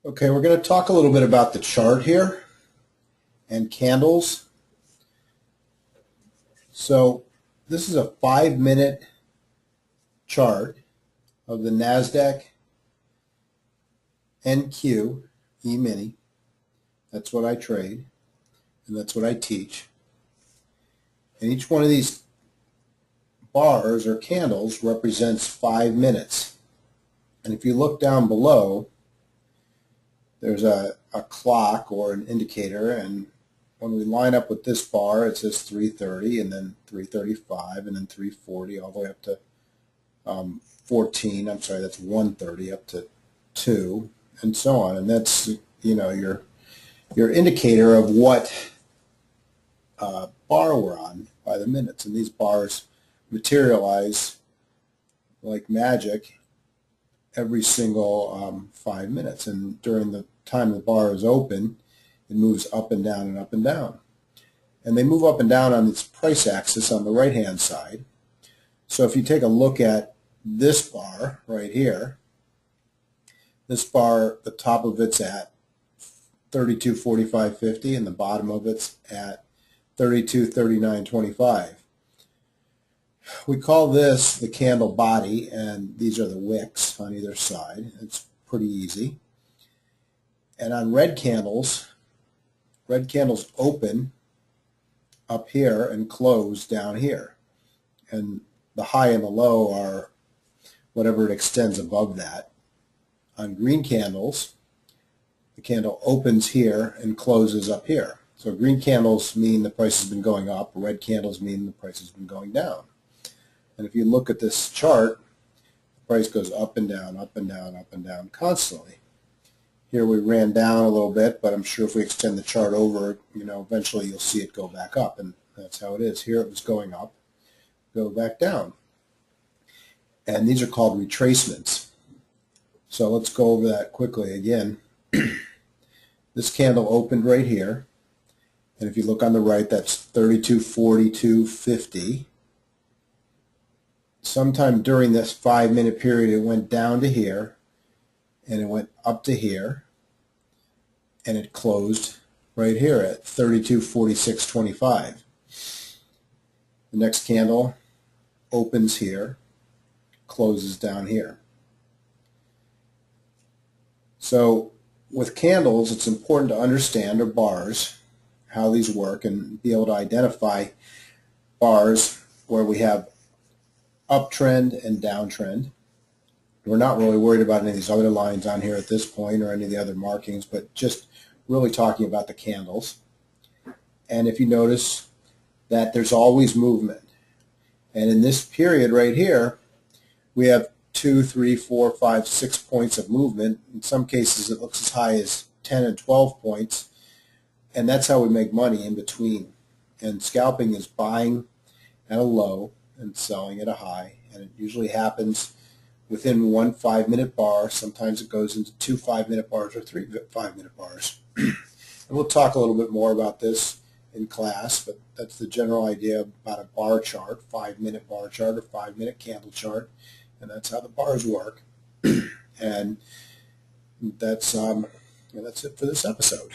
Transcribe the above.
Okay, we're going to talk a little bit about the chart here and candles. So this is a 5-minute chart of the NASDAQ NQ E-mini. That's what I trade, and that's what I teach. And each one of these bars or candles represents 5 minutes. And if you look down below, there's a clock or an indicator, and when we line up with this bar, it says 3:30, and then 3:35, and then 3:40, all the way up to 14. I'm sorry, that's 1:30 up to 2, and so on. And that's your indicator of what bar we're on by the minutes. And these bars materialize like magic every single 5 minutes. And during the time the bar is open, it moves up and down and up and down. And they move up and down on its price axis on the right-hand side. So if you take a look at this bar right here, this bar, the top of it's at 32.45.50 and the bottom of it's at 32.39.25. We call this the candle body, and these are the wicks on either side. It's pretty easy. And on red candles open up here and close down here. And the high and the low are whatever it extends above that. On green candles, the candle opens here and closes up here. So green candles mean the price has been going up. Red candles mean the price has been going down. And if you look at this chart, the price goes up and down, up and down, up and down constantly. Here we ran down a little bit, but I'm sure if we extend the chart over, eventually you'll see it go back up, and that's how it is. Here it was going up, go back down. And these are called retracements. So let's go over that quickly again. This candle opened right here, and if you look on the right, that's 32.42.50. Sometime during this 5-minute period, it went down to here, and it went up to here, and it closed right here at 32.46.25. The next candle opens here, closes down here. So with candles, it's important to understand, or bars, how these work and be able to identify bars where we have uptrend and downtrend. We're not really worried about any of these other lines on here at this point or any of the other markings, but just really talking about the candles. And if you notice that there's always movement. And in this period right here, we have 2, 3, 4, 5, 6 points of movement. In some cases, it looks as high as 10 and 12 points. And that's how we make money in between. And scalping is buying at a low and selling at a high. And it usually happens within one 5-minute bar. Sometimes it goes into 2 5-minute bars or 3 5-minute bars. And we'll talk a little bit more about this in class, but that's the general idea about a bar chart, 5-minute bar chart or 5-minute candle chart, and that's how the bars work. And that's it for this episode.